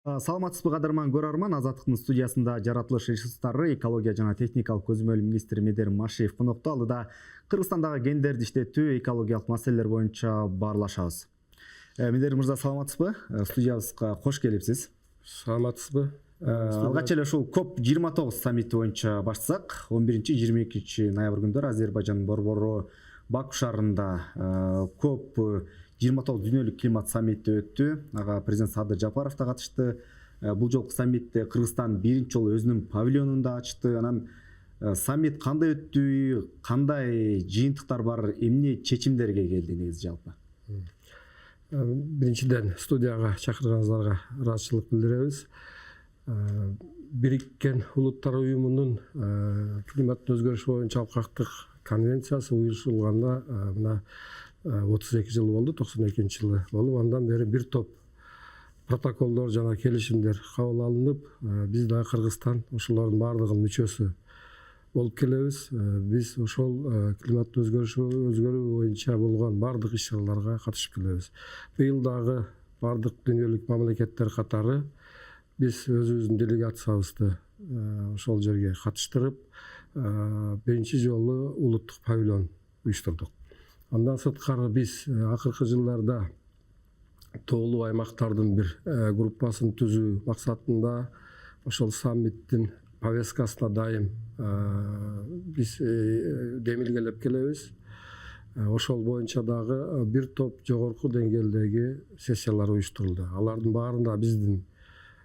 Саламатсызбы кадырман көрөрман, Азаттыктын студиясында жаратылыш ишчилары, экология жана техникалык көзөмөл министри Медер Машиев конокто. Алыда Кыргызстандагы гендерди иштетүү, экологиялык маселелер боюнча баарлашабыз. Медер мырза, саламатсызбы? Студиябызга кош келипсиз. Саламатсызбы? Алгач эле ушул COP29 саммити боюнча баштасак, 11-22 ноябрь күндөрү Азербайжандын борбору Баку шаарында COP29 дүйнөлүк климат саммити өттү. Ага президент Садыр Жапаров да катышты. Бул жолку саммитте Кыргызстан биринчи жолу өзүнүн павильонун да ачты. Анан саммит кандай өттү, кандай жыйынтыктар бар, эмне чечимдерге келди негизи жалпы? Биринчиден студияга чакырганыңыздарга ыраазычылык билдиребиз. Бириккен Улуттар уюмунун климаттын өзгөрүшү боюнча алкактык конвенциясы уюшурулганына мына 32 жыл болду, 92 жылы болуп, андан бери бир топ протоколдор жана келишимдер кабыл алынып, биз да Кыргызстан ошолордун баардыгынын мүчөсү болуп келебиз. Биз ошол климаттын өзгөрүү боюнча болгон баардык иш-чараларга катышып келебиз. Быйыл дагы баардык дүйнөлүк мамлекеттер катары биз өзүбүздүн делегациябызды ошол жерге катыштырып, биринчи жолу улуттук павильон уюштурдук. Андан сырткары биз акыркы жылдарда тоолуу аймактардын бир группасын түзүү максатында ошол саммиттин повесткасына дайым биз демилгелеп келебиз. Ошол боюнча дагы бир топ жогорку деңгээлдеги сессиялар уюштурулду. Алардын баарында биздин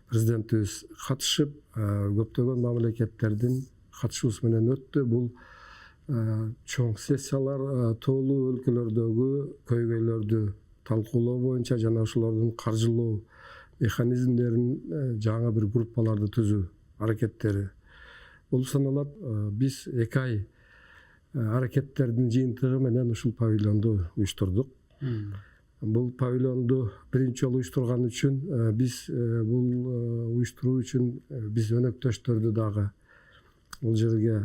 президентибиз катышып, көптөгөн мамлекеттердин катышуусу менен өттү. Бул чоң сессиялар тоолуу өлкөлөрдөгү көйгөйлөрдү талкуулоо боюнча жана ошолордун каржылоо механизмдерин жаңы бир группаларды түзүү аракеттери болуп саналат. Биз 2 ай аракеттердин жыйынтыгы менен ушул павильонду уюштурдук. Бул павильонду биринчи жолу уюштурган үчүн биз бул уюштуруу үчүн биз өнөктөштөрдү дагы бул жерге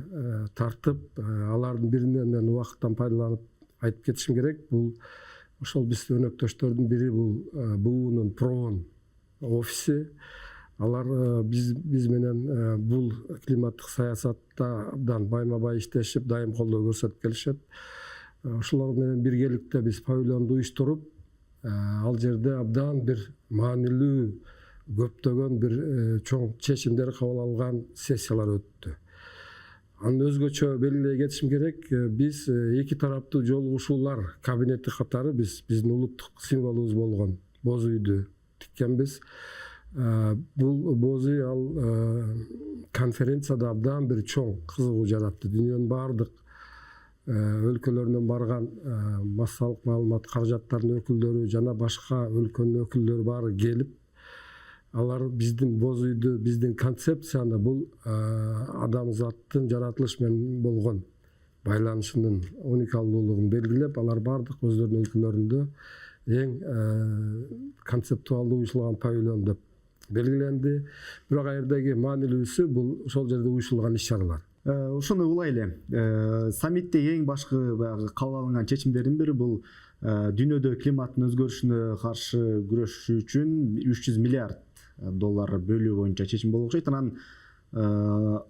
тартып, алардын биринен мен убакыттан пайдаланып айтып кетишим керек. Бул ошол биз өнөктөштөрдүн бири бул БУнун ПРООН офиси. Алар биз менен бул климаттык саясаттан байма-бай иштешип, дайым колдоо көрсөтүп келишет. Ошолор менен биргеликте биз павильонду уюштуруп, ал жерде абдан бир маанилүү көптөгөн бир чоң чечимдер кабыл алган сессиялар өттү. Анын өзгөчө белгилей кетишим керек, биз эки тараптуу жолугушуулар кабинети катары биздин улуттук символубуз болгон боз үйдү тиккенбиз. Бул боз үй ал конференцияда абдан бир чоң кызыгуу жаратты. Дүйнөнүн баардык өлкөлөрүнөн барган массалык маалымат каражаттарынын өкүлдөрү жана башка өлкөнүн өкүлдөрү баары келип, алар биздин боз үйдү, биздин концепцияны, бул адамзаттын жаратылыш менен болгон байланышынын уникалдуулугун белгилеп, алар баардык өздөрүнүн өлкөлөрүндө эң концептуалдуу уюшулган павильон деп белгиленди. Бирок ал жердеги маанилүүсү бул ошол жерде уюшулган иш-чаралар. Ошону улай эле. Саммитте эң башкы кабыл алынган чечимдердин бири бул дүйнөдө климаттын өзгөрүшүнө каршы күрөшүү үчүн $300 миллиард бөлүү боюнча чечим болуп окшойт. Анан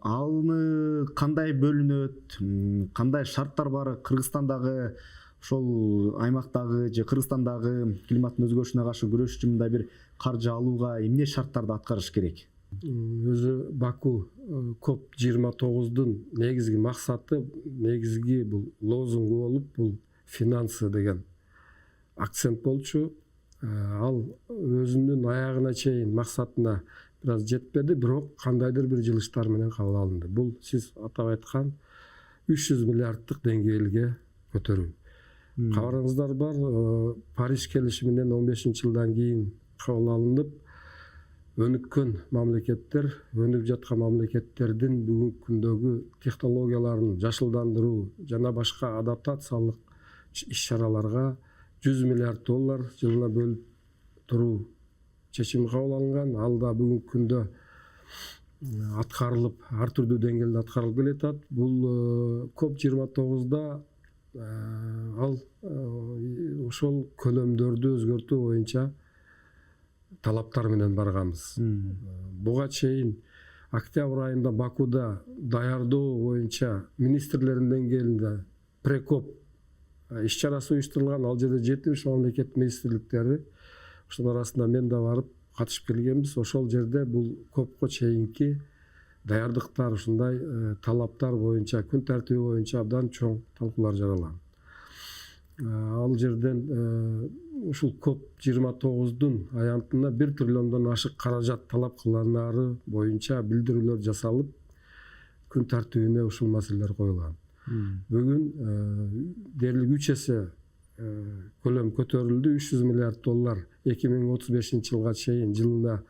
аны кандай бөлүнөт, кандай шарттар бар, Кыргызстандагы ошол аймактагы же Кыргызстандагы климаттын өзгөрүшүнө каршы күрөш үчүн мындай бир каржы алууга эмне шарттарды аткарыш керек? Өзү Баку COP29дун негизги максаты, негизги бул лозунгу болуп, бул финансы деген акцент болчу. Ал өзүнүн аягына чейин максатына бир аз жетпеди, бирок кандайдыр бир жылыштар менен кабыл алынды. Бул сиз атап айткан 300 миллиарддык деңгээлге көтөрүү. Кабарыңыздар бар, Париж келишиминен 15-жылдан кийин кабыл алынып, өнүккөн мамлекеттер, өнүп жаткан мамлекеттердин бүгүнкү күндөгү технологияларын жашылдандыруу жана башка адаптациялык иш-чараларга $100 миллиард жылына бөлүп туруу чечими кабыл алынган. Ал да бүгүнкү күндө аткарылып, ар түрдүү деңгээлде аткарылып келатат. Бул COP29да ал ошол көлөмдөрдү өзгөртүү боюнча талаптар менен барганбыз. Буга чейин октябрь айында Бакуда даярдоо боюнча министрлердин деңгээлинде прекоп иш чарасы уюштурулган. Ал жерде 70 мамлекет министрликтери, ошонун арасында мен да барып катышып келгенбиз. Ошол жерде бул копко чейинки даярдыктар, ушундай талаптар боюнча, күн тартиби боюнча абдан чоң талкуулар жаралган. Ал жерден ушул коп 29-дун аянтына 1 триллиондон ашык каражат талап кылганары боюнча билдирүүлөр жасалып, күн тартибине ушул маселелер коюлган. Бүгүн дээрлик 3 эсе көлөм көтөрүлдү. $300 миллиард 2035 жылга чейин жылына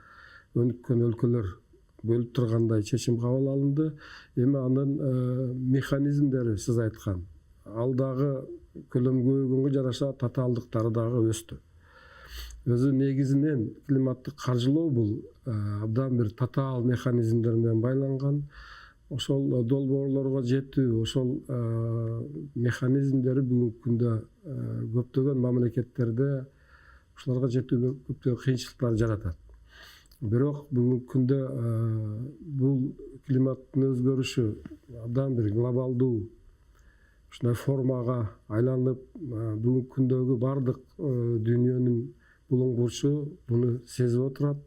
өнүккөн өлкөлөр бөлүп тургандай чечим кабыл алынды. Эми анын механизмдери сиз айткан, ал дагы көлөм көбөйгөнгө жараша татаалдыктары дагы өстү. Өзү негизинен климаттык каржылоо бул абдан бир татаал механизмдер менен байланган. Ошол долбоорлорго жетүү, ошол механизмдери бүгүнкү күндө көптөгөн мамлекеттерде ушуларга жетүү көптөгөн кыйынчылыктар жаратат. Бирок бүгүнкү күндө бул климаттын өзгөрүшү абдан бир глобалдуу ушундай формага айланып, бүгүнкү күндөгү бардык дүйнөнүн булуңгурчу буну сезип отурат.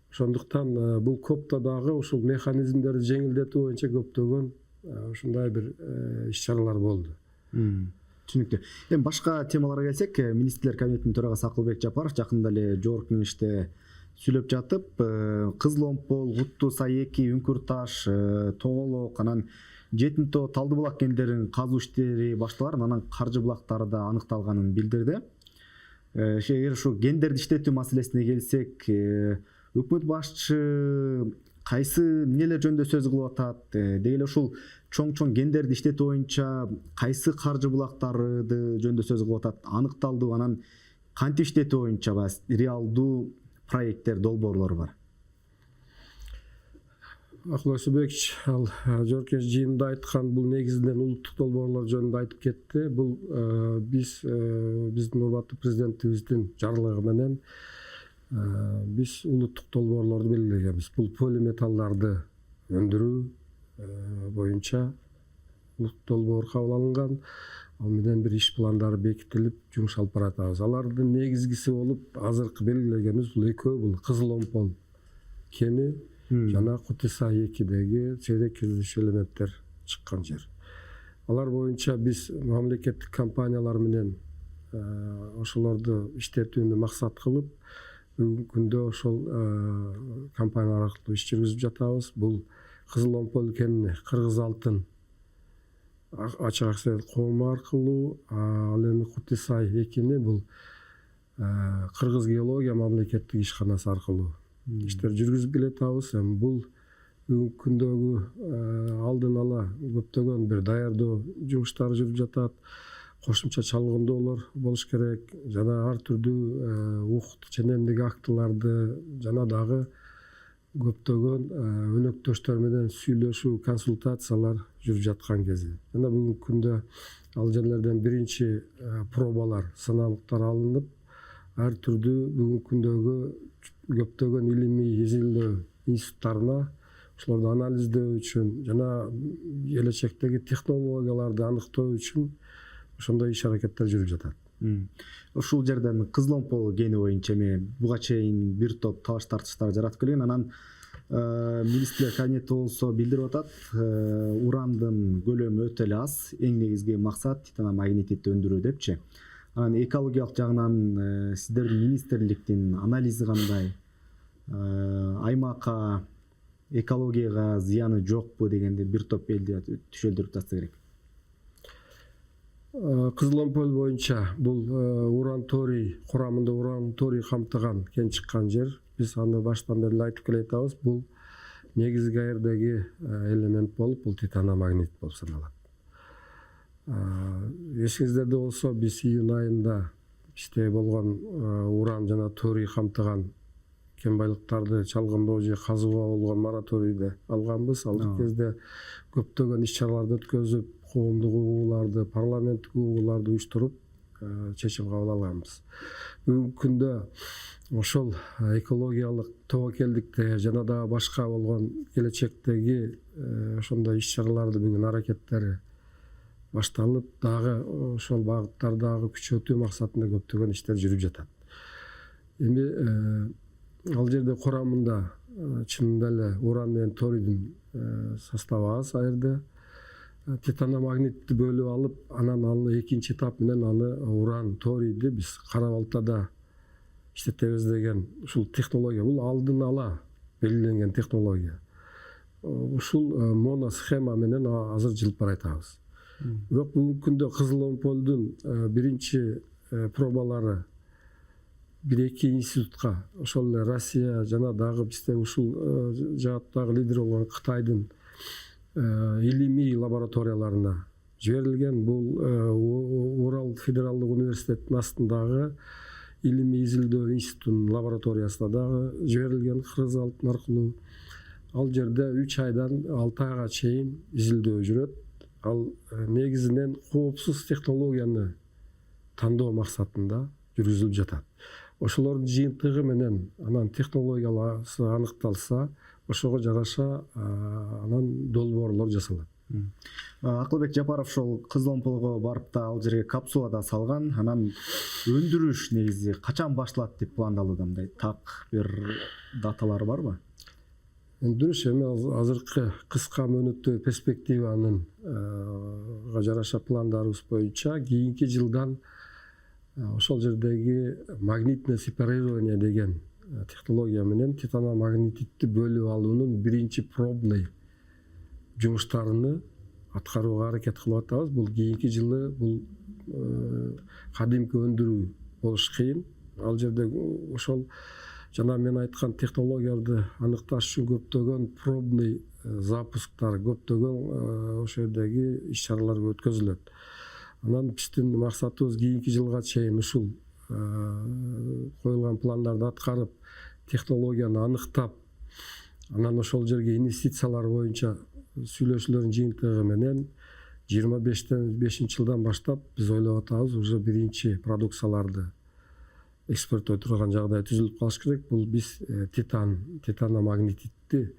Ошондуктан бул копто дагы ушул механизмдерди жеңилдетүү боюнча көптөгөн ушундай бир иш чаралар болду. Түшүнүктүү. Эми башка темаларга келсек, министрлер кабинетинин төрагасы Акылбек Жапаров жакында эле жогорку кеңеште сүйлөп жатып, Кызыл Омпол, Куттуу Сай 2, Үңкүр Таш, Тоголок, анан Жетинто, Талды булак кендеринин казуу иштери башталган, анан каржы булактары да аныкталганын билдирди. Эгер ушу гендерди иштетүү маселесине келсек, өкмөт башчы кайсы эмнелер жөнүндө сөз кылып атат? Деги эле ушул чоң гендерди иштетүү боюнча кайсы каржы булактары жөнүндө сөз кылып атат? Аныкталды, анан кантип иштетүү боюнча реалдуу проекттер, долбоорлор бар? Акыл Өсөбекович ал жогорку жыйында айткан бул негизинен улуттук долбоорлор жөнүндө айтып кетти. Бул биздин урматтуу президентибиздин жарлыгы менен биз улуттук долбоорлорду белгилегенбиз. Бул полиметалларды өндүрүү боюнча улуттук долбоор кабыл алынган. Ал менен бир иш пландары бекитилип, жумуш алып баратабыз. Алардын негизгиси болуп азыркы белгилегенибиз бул экөө, бул Кызыл Омпол кени жана Куттуу Сай 2деги чейрек кездешүү элементтер чыккан жер. Алар боюнча биз мамлекеттик компаниялар менен ошолорду иштетүүнү максат кылып, бүгүнкү күндө ошол компаниялар аркылуу иш жүргүзүп жатабыз. Бул Кызыл Омпол кенини Кыргыз алтын ачык акциялык коому аркылуу, ал эми Куттуу Сай 2ни бул Кыргыз геология мамлекеттик ишканасы аркылуу иштер жүргүзүп келатабыз. Эми бул бүгүнкү күндөгү алдын ала көптөгөн бир даярдоо жумуштары жүрүп жатат. Кошумча чалгындоолор болуш керек, жана ар түрдүү укуктук ченемдик актыларды жана дагы көптөгөн өнөктөштөр менен сүйлөшүү, консультациялар жүрүп жаткан кези. Жана бүгүнкү күндө ал жерлерден биринчи пробалар, сынамыктар алынып, ар түрдүү бүгүнкү күндөгү көптөгөн илимий изилдөө институттарына ошолорду анализдөө үчүн жана келечектеги технологияларды аныктоо үчүн ошондой иш аракеттер жүрүп жатат. Ушул жерден Кызыл Омпол кени боюнча буга чейин бир топ талаш тартыштар жаратып келген. Анан министрлер кабинети болсо билдирип атат, урандын көлөмү өтө эле аз, эң негизги максат титаномагнетитти өндүрүү депчи. Анан экологиялык жагынан сиздердин министрликтин анализи кандай? Аймакка, экологияга зыяны жокпу дегенде бир топ элди түшүндүрүп жатса керек. Кызыл Омпол боюнча бул уран торий курамында уран торий камтыган кен чыккан жер. Биз аны баштан бери айтып келатабыз. Бул негизги аердеги элемент болуп, бул титаномагнит болуп саналат. Эсиңиздерде болсо, биз июнь айында иште болгон уран жана торий камтыган кен байлыктарды чалгындоо же казууга болгон мораторийди алганбыз. Ал кезде көптөгөн иш чараларды өткөзүп, коомдук угууларды, парламенттик угууларды уюштуруп, чечим кабыл алганбыз. Бүгүнкү күндө ошол экологиялык тобокелдикте жана дагы башка болгон келечектеги ошондой иш чараларды бүгүн аракеттери башталып, дагы ошол багыттардагы күчөтүү максатында көптөгөн иштер жүрүп жатат. Эми ал жерде курамында чынында эле уран менен торийдин составы аз. Ал жерде титаномагнитти бөлүп алып, анан аны экинчи этап менен аны уран, торийди биз кара балтада иштетебиз деген ушул технология. Бул алдын ала белгиленген технология. Ушул моносхема менен азыр жылып баратабыз. Бирок бүгүнкү күндө Кызыл Омполдун биринчи пробалары 1-2 институтка, ошол эле Россия жана дагы бизде ушул жааттагы лидер болгон Кытайдын илимий лабораторияларына жиберилген. Бул Урал федералдык университеттин астындагы илимий изилдөө институтунун лабораториясына дагы жиберилген кыргыз алтын аркылуу. Ал жерде 3 айдан 6 айга чейин изилдөө жүрөт. Ал негизинен коопсуз технологияны тандоо максатында жүргүзүлүп жатат. Ошолордун жыйынтыгы менен анан технологиялары аныкталса, ошого жараша анан долбоорлор жасалат. Акылбек Жапаров ошол Кызыл Омполго барып да ал жерге капсулада салган. Анан өндүрүш негизи качан башталат деп пландалууда? Мындай так бир даталары барбы? Өндүрүш эми азыркы кыска мөөнөттөгү перспективанын жараша пландарыбыз боюнча кийинки жылдан ошол жердеги магнитное сепарирование деген технология менен титаномагнититти бөлүп алуунун биринчи пробный жумуштарыны аткарууга аракет кылып атабыз. Бул кийинки жылы бул кадимки өндүрүү болуш кыйын. Ал жерде ошол жана мен айткан технологияларды аныкташ үчүн көптөгөн пробный запусктар, көптөгөн ошол жердеги иш чаралар өткөзүлөт. Анан биздин максатыбыз кийинки жылга чейин ушул коюлган пландарды аткарып, технологияны аныктап, анан ошол жерге инвестициялар боюнча сүйлөшүүлөрдүн жыйынтыгы менен 25 жылдан баштап биз ойлоп атабыз, уже биринчи продукцияларды экспорттой турган жагдай түзүлүп калыш керек. Бул биз титаномагнититти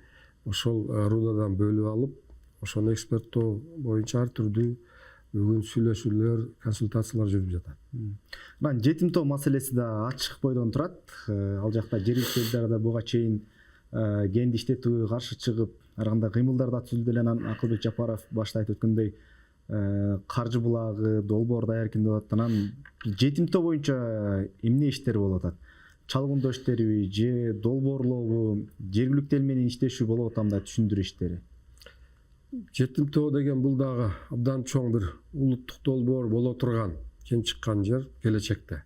ошол рудадан бөлүп алып, ошону экспорттоо боюнча ар түрдүү бүгүн сүйлөшүүлөр, консультациялар жүрүп жатат. Анан жетимтоо маселеси да ачык бойдон турат. Ал жакта жергиликтүү элдер да буга чейин генди иштетүүгө каршы чыгып, ар кандай кыймылдар да түзүлдү эле. Анан Акылбек Жапаров башта айтып өткөндөй каржы булагы, долбоор даяркын деп атат. Анан жетимтоо боюнча эмне иштер болуп атат? Чалгындоо иштериби же долбоорлообу, жергиликтүү эл менен иштешүү болуп атам да түшүндүрүү иштери? Жетимтоо деген бул дагы абдан чоң бир улуттук долбоор боло турган кен чыккан жер келечекте.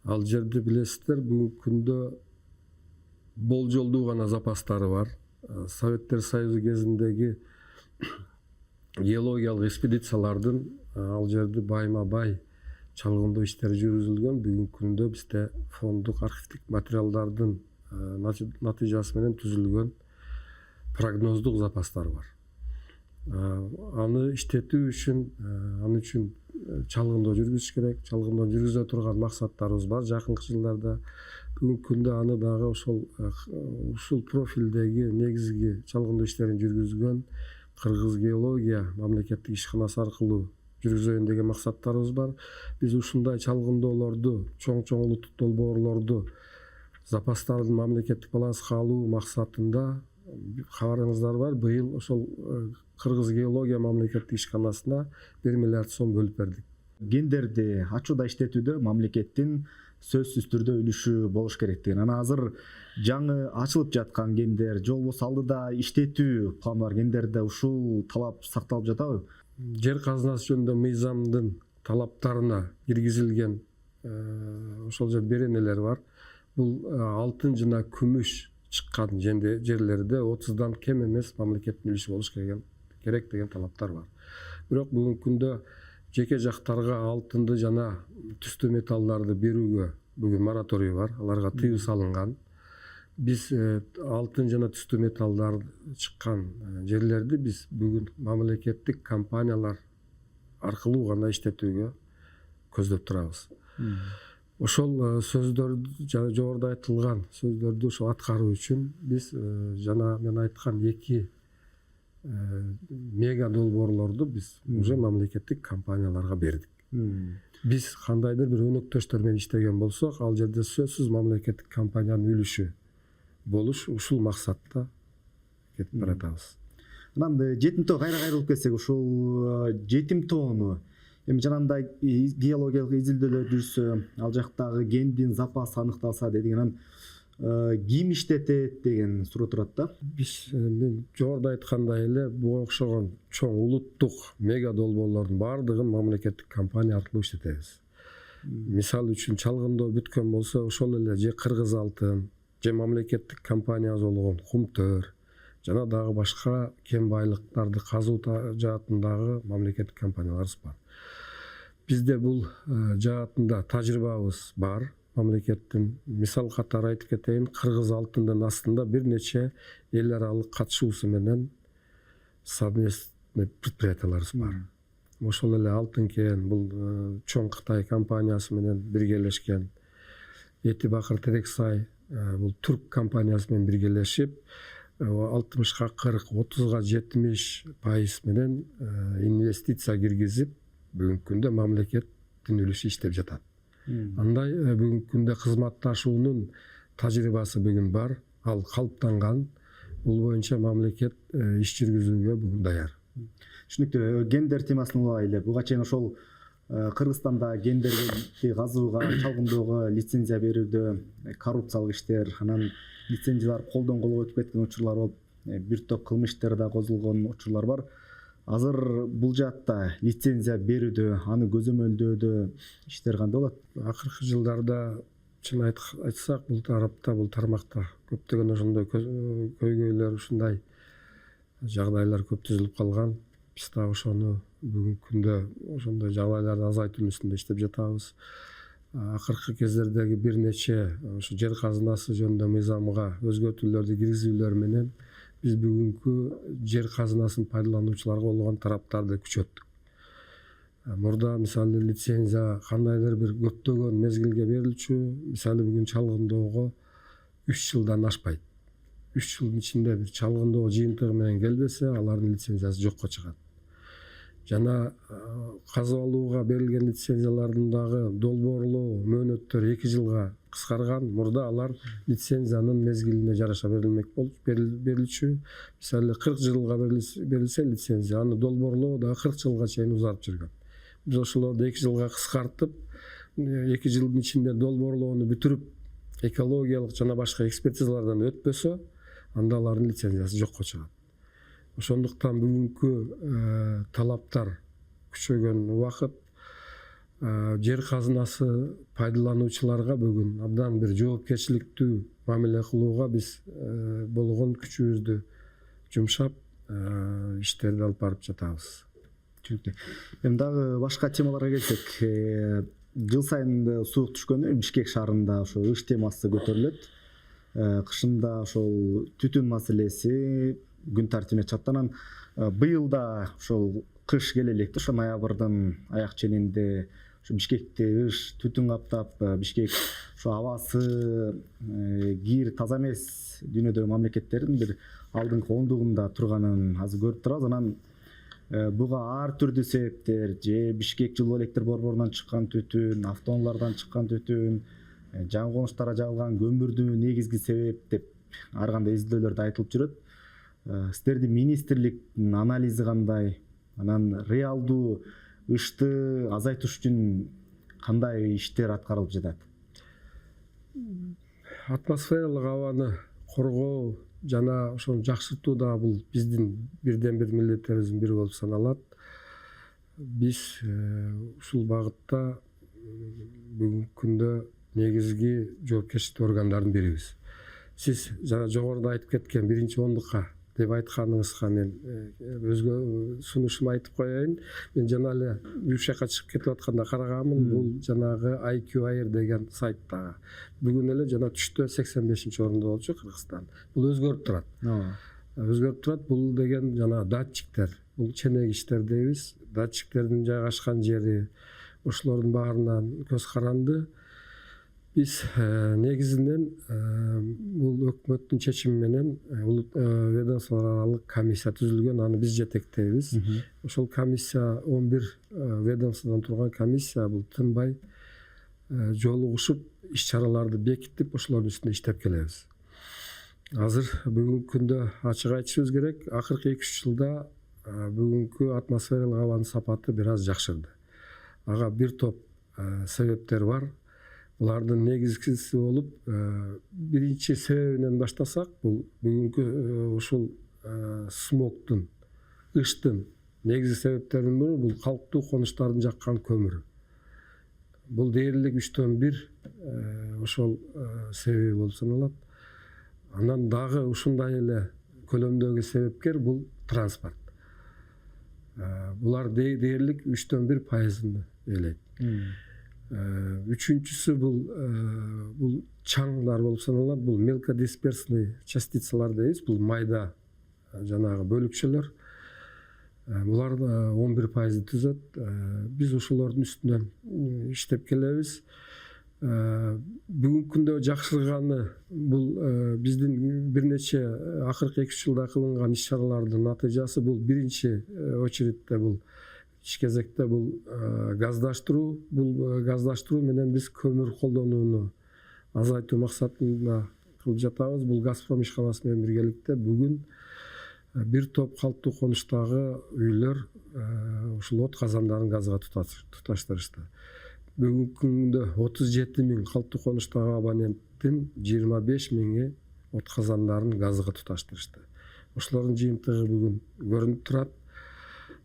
Ал жерди билесиздер, бүгүнкү күндө болжолдуу гана запастары бар. Советтер Союзу кезиндеги геологиялык экспедициялардын ал жерди байма-бай чалгындоо иштери жүргүзүлгөн. Бүгүнкү күндө бизде фонддук архивдик материалдардын натыйжасы менен түзүлгөн прогноздук запастар бар. Аны иштетүү үчүн, аны үчүн чалгындоо жүргүзүш керек. Чалгындоо жүргүзө турган максаттарыбыз бар жакынкы жылдарда. Бүгүнкү күндө аны дагы ушул профилдеги негизги чалгындоо иштерин жүргүзгөн Кыргыз геология мамлекеттик ишканасы аркылуу жүргүзөйүн деген максаттарыбыз бар. Биз ушундай чалгындоолорду, чоң улуттук долбоорлорду запастардын мамлекеттик баланска алуу максатында, кабарыңыздар бар, быйыл ошол Кыргыз геология мамлекеттик ишканасына 1 миллиард сом бөлүп бердик. Гендерди ачууда иштетүүдө мамлекеттин сөзсүз түрдө үлүшү болуш керек деген. Анан азыр жаңы ачылып жаткан гендер же болбосо алдыда иштетүү план бар гендерде ушул талап сакталып жатабы? Жер казынасы жөнүндө мыйзамдын талаптарына киргизилген ошол жер беренелер бар. Бул алтын жана күмүш чыккан жерлерде 30дан кем эмес мамлекеттин үлүшү болуш керек деген талаптар бар. Бирок бүгүнкү күндө жеке жактарга алтынды жана түстүү металлдарды берүүгө бүгүн мораторий бар, аларга тыюу салынган. Биз алтын жана түстүү металлдар чыккан жерлерди биз бүгүн мамлекеттик компаниялар аркылуу гана иштетүүгө көздөп турабыз. Ошол сөздөрдү жогоруда айтылган сөздөрдү ошо аткаруу үчүн биз жана мен айткан 2 мега долбоорлорду биз уже мамлекеттик компанияларга бердик. Биз кандайдыр бир өнөктөштөр менен иштеген болсок, ал жерде сөзсүз мамлекеттик компаниянын үлүшү болуш ушул максатта кетип баратабыз. Анан жетим тоо кайра кайрылып кетсек, ушул жетим тоону эми жанагындай геологиялык изилдөөлөр жүрсө, ал жактагы кендин запасы аныкталса дедик, анан ким иштетет деген суроо турат да. Биз мен жогоруда айткандай эле буга окшогон чоң улуттук мега долбоорлордун баардыгын мамлекеттик компания аркылуу иштетебиз. Мисалы үчүн чалгындоо бүткөн болсо, ошол эле же Кыргыз алтын, же мамлекеттик компаниябыз болгон Кумтөр жана дагы башка кен байлыктарды казуу жаатындагы мамлекеттик компанияларыбыз бар. Бизде бул жаатында тажрыйбабыз бар. Мамлекеттин мисал катары айтып кетейин, Кыргыз алтындын астында бир нече эл аралык катышуусу менен совместный предприятияларыбыз бар. Ошол эле Алтын кен бул чоң Кытай компаниясы менен биргелешкен. Эти Бакыр Терексай бул түрк компаниясы менен биргелешип 60га 40, 30га 70% менен инвестиция киргизип, бүгүнкү күндө мамлекеттин үлүшү иштеп жатат. Андай бүгүнкү күндө кызматташуунун тажрыйбасы бүгүн бар, ал калыптанган. Бул боюнча мамлекет иш жүргүзүүгө бүгүн даяр. Түшүнүктүү. Гендер темасын улайлы. Буга чейин ошол Кыргызстанда гендерди казууга, чалгындоого лицензия берүүдө коррупциялык иштер, анан лицензиялар колдон колго өтүп кеткен учурлар болуп, бир топ кылмыш иштер да козулгон учурлар бар. Азыр бул жаатта лицензия берүүдө, аны көзөмөлдөөдө иштер кандай болот? Акыркы жылдарда чын айтсак, бул тарапта, бул тармакта көптөгөн ошондой көйгөйлөр, ушундай жагдайлар көп түзүлүп калган. Биз да ошону бүгүнкү күндө ошондой жагдайларды азайтуунун үстүндө иштеп жатабыз. Акыркы кездердеги бир нече ошо жер казынасы жөнүндө мыйзамга өзгөртүүлөрдү киргизүүлөр менен биз бүгүнкү жер казынасын пайдалануучуларга болгон тараптарды күчөттүк. Мурда мисалы лицензия кандайдыр бир көптөгөн мезгилге берилчү, мисалы бүгүн чалгындоого 3 жылдан ашпайт. 3 жылдын ичинде бир чалгындоо жыйынтыгы менен келбесе, алардын лицензиясы жокко чыгат. Жана казып алууга берилген лицензиялардын дагы долбоорлоо мөөнөттөрү 2 жылга кыскарган. Мурда алар лицензиянын мезгилине жараша берилчү. Мисалы 40 жылга берилсе лицензия, аны долбоорлоо дагы 40 жылга чейин узарып жүргөн. Биз ошолорду 2 жылга кыскартып, 2 жылдын ичинде долбоорлоону бүтүрүп, экологиялык жана башка экспертизалардан өтпөсө, анда алардын лицензиясы жокко чыгат. Ошондуктан бүгүнкү талаптар күчөгөн убакыт жер казынасы пайдалануучуларга бүгүн абдан бир жоопкерчиликтүү мамиле кылууга биз болгон күчүбүздү жумшап иштерди алып барып жатабыз. Түшүнүктүү. Эми дагы башка темаларга келсек, жыл сайын суук түшкөндө Бишкек шаарында ошо ыш темасы көтөрүлөт. Кышында ошол түтүн маселеси күн тартибине чыкты. Анан быйыл да ошол кыш келе электи, ошо ноябрдын аяк ченинде ошо Бишкекти ыш түтүн каптап, Бишкек ошо абасы кир таза эмес дүйнөдөгү мамлекеттердин бир алдыңкы ондугунда турганын азыр көрүп турабыз. Анан буга ар түрдүү себептер, же Бишкек жылуу электр борборунан чыккан түтүн, автоунаалардан чыккан түтүн, жаңы конуштарга жагылган көмүрдүү негизги себеп деп ар кандай изилдөөлөрдө айтылып жүрөт. Сиздердин министрликтин анализи кандай? Анан реалдуу ышты азайтыш үчүн кандай иштер аткарылып жатат? Атмосфералык абаны коргоо жана ошону жакшыртуу да бул биздин бирден бир милдеттерибиздин бири болуп саналат. Биз ушул багытта бүгүнкү күндө негизги жоопкерчиликтүү органдардын бирибиз. Сиз жана жогоруда айтып кеткен биринчи ондукка деп айтканыңызга мен өзгө сунушумду айтып коеюн. Мен жана эле бул жака чыгып кетип атканда караганмын. Бул жанагы IQ деген сайттагы. Бүгүн эле жана түштө 85-орунда болчу Кыргызстан. Бул өзгөрүп турат. Өзгөрүп турат. Бул деген жана датчиктер. Бул ченек иштер дейбиз. Датчиктердин жайгашкан жери, ошолордун баарынан көз каранды. Биз негизинен бул өкмөттүн чечими менен ведомстволор аралык комиссия түзүлгөн, аны биз жетектейбиз. Ошол комиссия 11 ведомстводон турган комиссия бул тынбай жолугушуп иш-чараларды бекитип, ошолордун үстүндө иштеп келебиз. Азыр бүгүнкү күндө ачык айтышыбыз керек, акыркы 2-3 жылда бүгүнкү атмосфералык абанын сапаты бир аз жакшырды. Ага бир топ себептер бар. Булардын негизгиси болуп, биринчи себебинен баштасак, бул бүгүнкү ушул смогтун, ыштын негизги себептеринин бири бул калктуу конуштардын жаккан көмүрү. Бул дээрлик 3/1 ошол себеби болуп саналат. Анан дагы ушундай эле көлөмдөгү себепкер бул транспорт. Булар дээрлик 3/1% ээлейт. Үчүнчүсү бул чаңдар болуп саналат. Бул мелкодисперсный частицалар дейбиз. Бул майда жанагы бөлүкчөлөр. Булар 11% түзөт. Биз ошолордун үстүнөн иштеп келебиз. Бүгүнкү күндө жакшырганы бул биздин бир нече акыркы 2-3 жылда кылынган иш-чаралардын натыйжасы. Бул биринчи очередте бул иш кезекте бул газдаштыруу. Бул газдаштыруу менен биз көмүр колдонууну азайтуу максатында кылып жатабыз. Бул Газпром ишканасы менен биргеликте бүгүн бир топ калктуу конуштагы үйлөр ушул от казандарын газга туташтырышты. Бүгүнкү күндө 37 000 калктуу конуштагы абоненттин 25 000 от казандарын газга туташтырышты. Ошолордун жыйынтыгы бүгүн көрүнүп турат.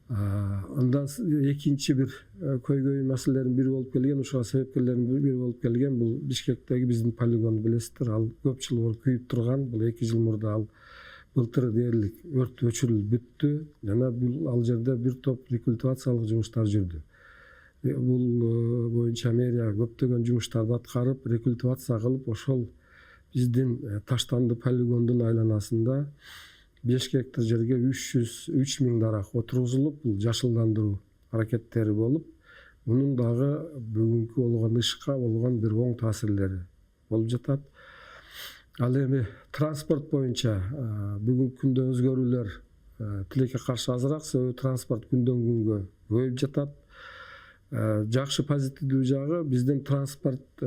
Андан экинчи бир көйгөй маселелердин бири болуп келген, ушуга себепкерлердин бири болуп келген бул Бишкектеги биздин полигонду билесиздер. Ал көп жыл болуп күйүп турган. Бул 2 жыл мурда ал былтыр дээрлик өрт өчүрүлүп бүттү. Жана бул ал жерде бир топ рекультивациялык жумуштар жүрдү. Бул боюнча мэрия көптөгөн жумуштарды аткарып, рекультивация кылып, ошол биздин таштанды полигондун айланасында 5 гектар жерге 3 000 дарак отургузулуп, бул жашылдандыруу аракеттери болуп, мунун дагы бүгүнкү болгон ышка болгон бир оң таасирлери болуп жатат. Ал эми транспорт боюнча бүгүнкү күндө өзгөрүүлөр тилекке каршы азыраак, себеби транспорт күндөн күнгө көбөйүп жатат. Жакшы позитивдүү жагы биздин транспорт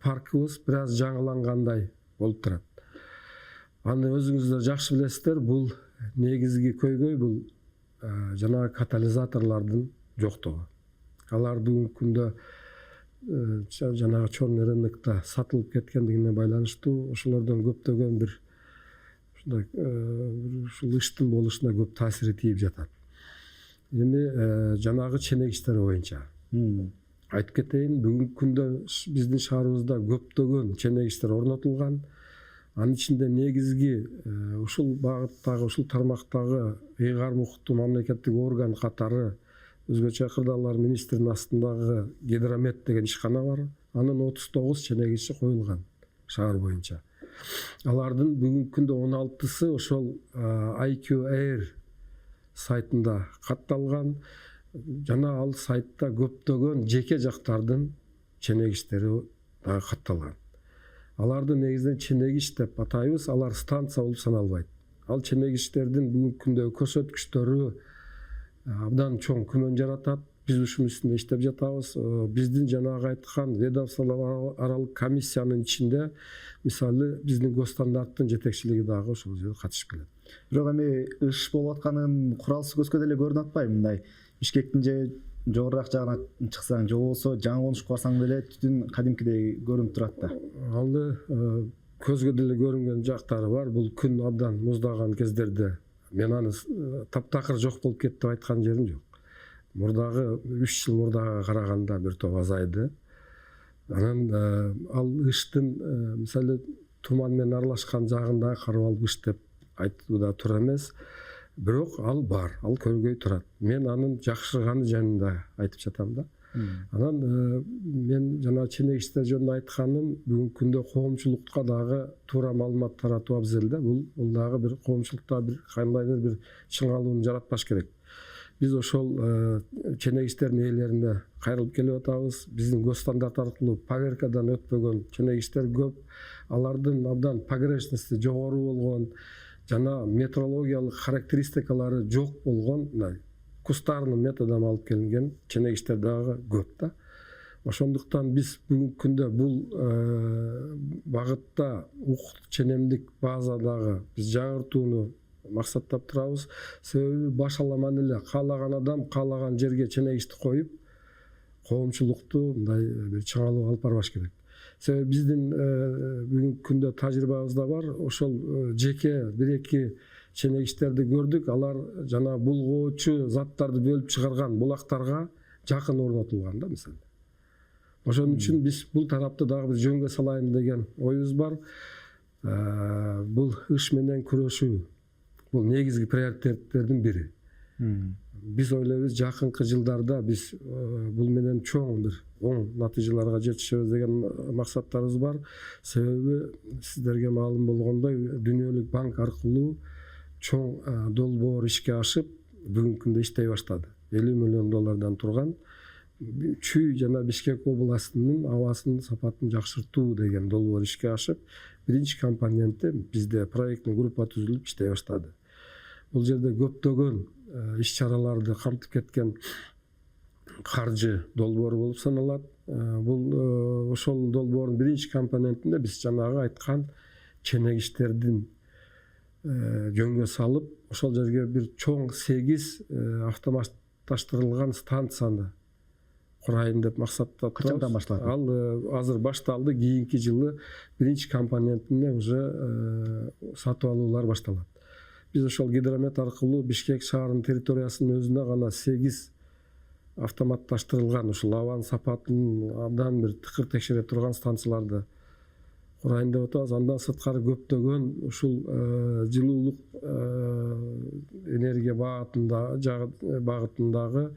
паркыбыз бир аз жаңылангандай болуп турат. Аны өзүңүздөр жакшы билесиздер, бул негизги көйгөй бул жанагы катализаторлордун жоктугу. Алар бүгүнкү күндө жанагы чорный рынокто сатылып кеткендигине байланыштуу, ошолордон көптөгөн бир ушундай ушул ыштын болушуна көп таасири тийип жатат. Эми жанагы ченегиштер боюнча айтып кетейин, бүгүнкү күндө биздин шаарыбызда көптөгөн ченегиштер орнотулган. Анын ичинде негизги ушул багыттагы, ушул тармактагы ыйгар мукуттуу мамлекеттик орган катары өзгөчө кырдаалар министринин астындагы Гидромет деген ишкана бар. Анын 39 ченегиши коюлган шаар боюнча. Алардын бүгүнкү күндө 16сы ошол IQ Air сайтында катталган. Жана ал сайтта көптөгөн жеке жактардын ченегиштери дагы катталган. Аларды негизинен ченегиш деп атайбыз, алар станция болуп саналбайт. Ал ченегиштердин бүгүнкү күндөгү көрсөткүчтөрү абдан чоң күмөн жаратат. Биз ушунун үстүндө иштеп жатабыз. Биздин жанагы айткан ведомстволор аралык комиссиянын ичинде мисалы биздин госстандарттын жетекчилиги дагы ошол жерде катышып келет. Бирок эми ыш болуп атканын куралсыз көзгө деле көрүнүп атпайбы? Мындай Бишкектин же жогорураак жагына чыксаң же болбосо жаңы конушка барсаң деле түтүн кадимкидей көрүнүп турат да. Ал көзгө деле көрүнгөн жактары бар. Бул күн абдан муздаган кездерде мен аны таптакыр жок болуп кетти деп айткан жерим жок. Мурдагы 3 жыл мурдага караганда бир топ азайды. Анан ал ыштын мисалы туман менен аралашкан жагында карабал ыш деп айтууда туура эмес. Бирок ал бар, ал көргөй турат. Мен анын жакшырганы жөнүндө айтып жатам да. Анан мен жана ченегиштер жөнүндө айтканым, бүгүнкү күндө коомчулукка дагы туура маалымат таратуу абзел да. Бул дагы бир коомчулукта бир кандайдыр бир чыңалууну жаратпаш керек. Биз ошол ченегичтердин ээлерине кайрылып келип атабыз. Биздин госстандарт аркылуу поверкадан өтпөгөн ченегичтер көп. Алардын абдан погрешности жогору болгон жана метрологиялык характеристикалары жок болгон кустарный методдон алып келинген ченегичтер дагы көп да. Ошондуктан биз бүгүнкү күндө бул багытта укуктук ченемдик базадагы биз жаңыртууну максаттап турабыз. Себеби баш аламан эле каалаган адам каалаган жерге ченегичти коюп, коомчулукту мындай бир чыңалып алып барбаш керек. Себеби биздин бүгүнкү күндө тажрыйбабызда бар, ошол жеке бир-эки ченегичтерди көрдүк. Алар жана булгоочу заттарды бөлүп чыгарган булактарга жакын орнотулган да мисалы. Ошон үчүн биз бул тарапты дагы бир жөнгө салайын деген оюбуз бар. Бул иш менен күрөшүү бул негизги приоритеттердин бири. Биз ойлойбуз жакынкы жылдарда биз бул менен чоң бир оң натыйжаларга жетишебиз деген максаттарыбыз бар. Себеби сиздерге маалым болгондой, Дүйнөлүк банк аркылуу чоң долбоор ишке ашып, бүгүнкү күндө иштей баштады. $50 миллион турган Чүй жана Бишкек областынын абасын сапатын жакшыртуу деген долбоор ишке ашып, биринчи компоненти бизде проекттин группа түзүлүп иштей баштады. Бул жерде көптөгөн иш-чараларды камтып кеткен каржы долбоору болуп саналат. Бул ошол долбоордун биринчи компонентинде биз жанагы айткан ченегичтердин жөнгө салып, ошол жерге бир чоң 8 автоматташтырылган станцияны курайын деп максаттап турабыз. Качандан башталат? Ал азыр башталды. Кийинки жылы биринчи компонентине уже сатып алуулар башталат. Биз ошол Гидромет аркылуу Бишкек шаарынын территориясынын өзүнө гана 8 автоматташтырылган ушул абанын сапатын абдан бир тыкыр текшере турган станцияларды курайын деп атабыз. Андан сырткары көптөгөн ушул жылуулук энергия багытындагы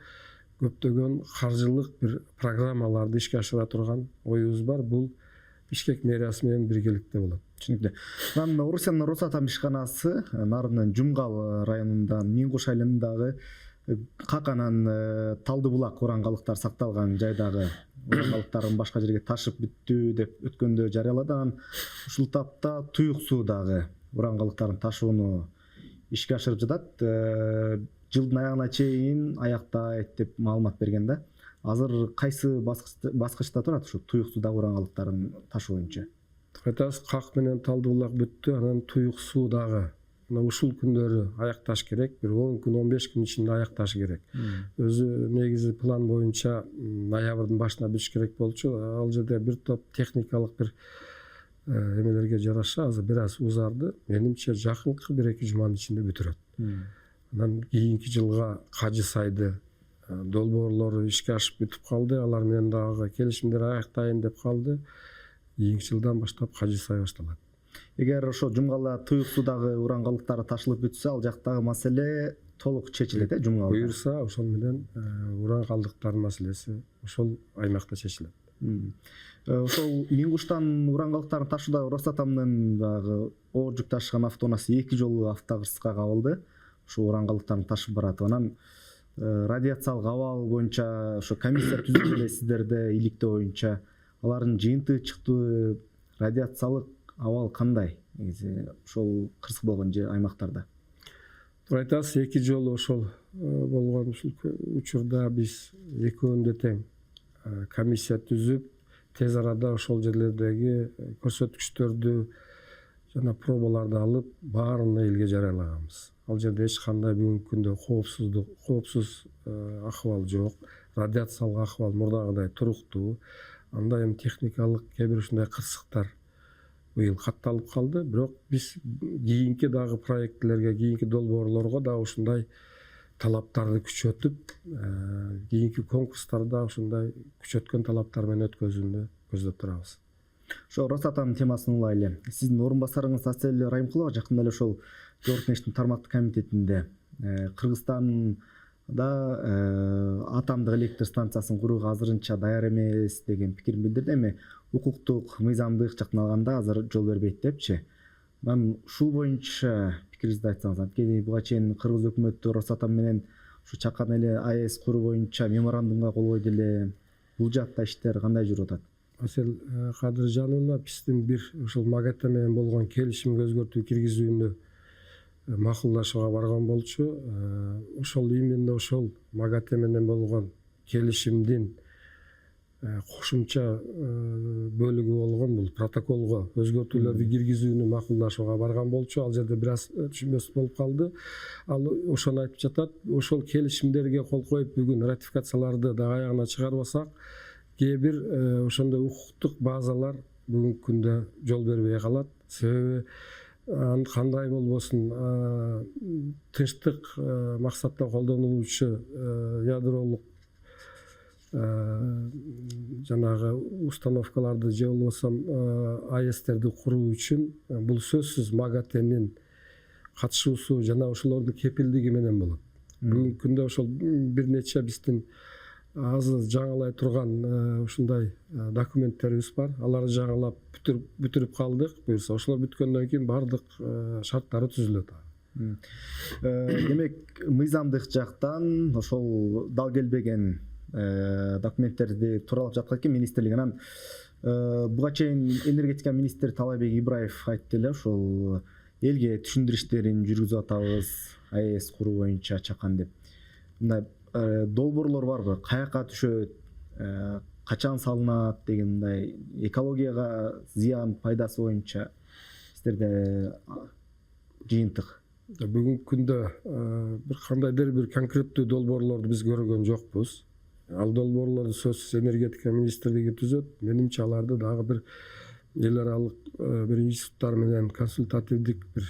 көптөгөн каржылык бир программаларды ишке ашыра турган оюбуз бар. Бул Бишкек мэриясы менен биргеликте болот. Түшүнүктүү. Орусиянын Росатом ишканасы Нарынын Жумгал районунда Миңкуш айылындагы Каканан Талды булак урангалыктар сакталган жайдагы урангалыктарын башка жерге ташып бүттү деп өткөндө жарыялады. Анан ушул тапта туюк суудагы урангалыктарын ташууну ишке ашырып жатат. Жылдын аягына чейин аяктайт деп маалымат берген да. Азыр кайсы баскычта турат ушу туюк суудагы урангалыктарын ташуу боюнча? Айтабыз, Как менен Талды булак бүттү, анан туюк суудагы ушул күндөрү аякташ керек. Бир 10 күн, 15 күн ичинде аякташы керек. Өзү негизи план боюнча ноябрдын башына бүтүш керек болчу. Ал жерде бир топ техникалык бир эмелерге жараша азыр бир аз узарды. Менимче жакынкы 1-2 жуманын ичинде бүтүрөт. Анан кийинки жылга Кажы сайды долбоорлору ишке ашып бүтүп калды. Алар менен дагы келишимдер аяктайын деп калды. Кийинки жылдан баштап Кажы сай башталат. Эгер ошо Жумгалда туюк суудагы урангалыктары ташылып бүтсө, ал жактагы маселе толук чечилет, Жумгалда. Буюрса, ошол менен урангалдыктардын маселеси ошол аймакта чечилет. Ошол Миңкуштан урангалыктарын ташууда Росатомдун дагы оор жүк ташыган автоунаасы 2 жолу автокырсыкка кабылды. Ошо урангалыктарын ташып барат. Анан радиациялык абал боюнча ошо комиссия түзүп элесиздерде иликтөө боюнча алардын жыйынтыгы чыкты. Радиациялык абал кандай? Ошол кырсык болгон аймактарда. Айтасыз, 2 жолу ошол болгон ушул учурда биз экөөндө тең комиссия түзүп, тез арада ошол жерлердеги көрсөткүчтөрдү жана пробаларды алып, баарын элге жарыялаганбыз. Ал жерде эч кандай бүгүнкү күндө коопсуз акыбал жок. Радиациялык акыбал мурдагыдай туруктуу. Анда эми техникалык кээ бир ушундай кырсыктар быйыл катталып калды. Бирок биз кийинки дагы проектлерге, кийинки долбоорлорго да ушундай талаптарды күчөтүп, кийинки конкурстарда ушундай күчөткөн талаптар менен өткөзүүнү көздөп турабыз. Ошо Росатом темасын улайлы. Сиздин орун басарыңыз Асель Райымкулова жакында эле ошол Жогорку тармактык комитетинде Кыргызстанда атомдук электр станциясын курууга азырынча даяр эмес деген пикирин билдирди. Эми укуктук, мыйзамдык жактан алганда азыр жол бербейт депчи. Мен ушул боюнча пикириңизди айтсаңыз, анткени буга чейин Кыргыз өкмөтү Росатом менен ушу чакан эле АЭС куруу боюнча меморандумга кол койду эле. Бул жакта иштер кандай жүрүп атат? Асел Кадыржановна биздин бир ушул МАГАТЭ менен болгон келишимге өзгөртүү киргизүүнү макулдашууга барган болчу. Ошол именно ошол МАГАТЭ менен болгон келишимдин кошумча бөлүгү болгон бул протоколго өзгөртүүлөрдү киргизүүнү макулдашууга барган болчу. Ал жерде бир аз түшүнбөс болуп калды. Ал ошону айтып жатат. Ошол келишимдерге кол коюп бүгүн ратификацияларды да аягына чыгарбасак, кээ бир ошондой укуктук базалар бүгүнкү күндө жол бербей калат. Себеби кандай болбосун тынчтык максатта колдонулуучу ядролук жанагы установкаларды же болбосо АЭСтерди куруу үчүн бул сөзсүз МАГАТЭнин катышуусу жана ошолордун кепилдиги менен болот. Бүгүнкү күндө ошол бир нече биздин азыр жаңылай турган ушундай документтерибиз бар. Аларды жаңылап бүтүрүп калдык. Буюрса ошолор бүткөндөн кийин баардык шарттары түзүлөт. Демек, мыйзамдык жактан ошол дал келбеген документтерди тууралап жаткан экен министрлик. Анан буга чейин энергетика министри Талайбек Ибраев айтты эле, ошол элге түшүндүрүү иштерин жүргүзүп атабыз АЭС куруу боюнча чакан деп. Мындай долбоорлор барбы? Каяка түшөт, качан салынат деген мындай экологияга зыян пайдасы боюнча сиздерде жыйынтык? Бүгүнкү күндө бир кандайдыр бир конкреттүү долбоорлорду биз көргөн жокпуз. Ал долбоорлорду сөзсүз энергетика министрлиги түзөт. Менимче аларды дагы бир эл аралык бир институттар менен консультативдик бир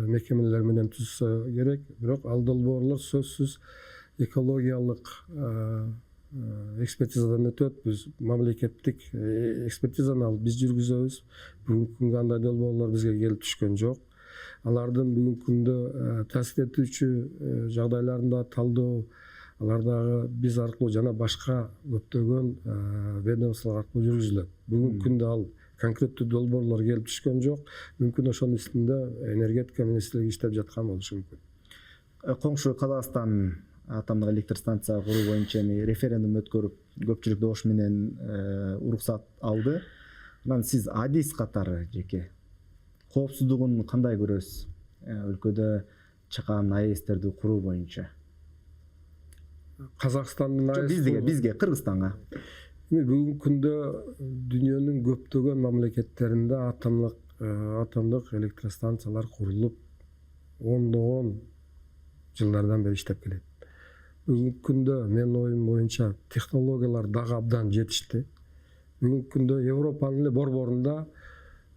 мекемелер менен түзсө керек. Бирок ал долбоорлор сөзсүз экологиялык экспертизадан өтөт. Биз мамлекеттик экспертизаны алып биз жүргүзөбүз. Бүгүнкү күнгө андай долбоорлор бизге келип түшкөн жок. Алардын бүгүнкү күндө таасир этүүчү жагдайларында талдоо, алардагы биз аркылуу жана башка көптөгөн ведомстволор аркылуу жүргүзүлөт. Бүгүнкү күндө ал конкреттүү долбоорлор келип түшкөн жок. Мүмкүн ошонун үстүндө энергетика министрлиги иштеп жаткан болушу мүмкүн. Коңшу Казакстан атомдук электр станция куруу боюнча референдум өткөрүп, көпчүлүк добуш менен уруксат алды. Анан сиз адис катары жеке коопсуздугун кандай көрөсүз? Өлкөдө чакан АЭСтерди куруу боюнча. Казакстандын АЭС бизге Кыргызстанга. Бүгүнкү күндө дүйнөнүн көптөгөн мамлекеттеринде атомдук электростанциялар курулуп, ондогон жылдардан бери иштеп келет. Бүгүнкү күндө менин оюм боюнча технологиялар дагы абдан жетишти. Бүгүнкү күндө Европанын эле борборунда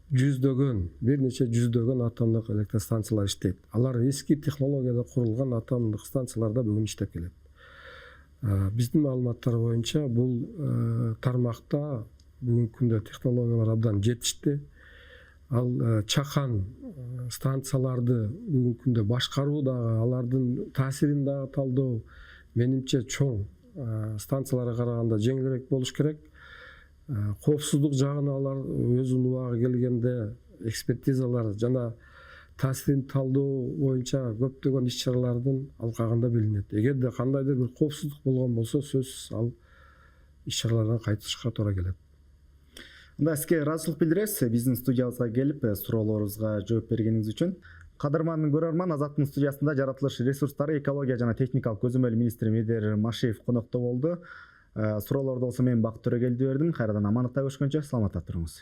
бир нече жүздөгөн атомдук электростанциялар иштейт. Алар эски технологияда курулган атомдук станцияларда бүгүн иштеп келет. Биздин маалыматтар боюнча бул тармакта бүгүнкү күндө технологиялар абдан жетишти. Ал чакан станцияларды бүгүнкү күндө башкаруу дагы, алардын таасирин дагы талдоо менимче чоң станцияларга караганда жеңилирээк болуш керек. Коопсуздук жагына алар өзүнүн убагы келгенде экспертизалар жана таасирин талдоо боюнча көптөгөн иш-чаралардын алкагында билинет. Эгерде кандайдыр бир коопсуздук болгон болсо, сөзсүз ал иш-чаралардан кайтышка туура келет. Мында сизге ыраазычылык билдиребиз, биздин студиябызга келип суроолорубузга жооп бергениңиз үчүн. Кадырман көрөрман, Азаттын студиясында жаратылыш ресурстары, экология жана техникалык көзөмөл министри Медер Машиев конокто болду. Суроолорду болсо мен Бакыт Төрөгелди бердим. Кайрадан амандыкта көрүшкөнчө саламатта туруңуз.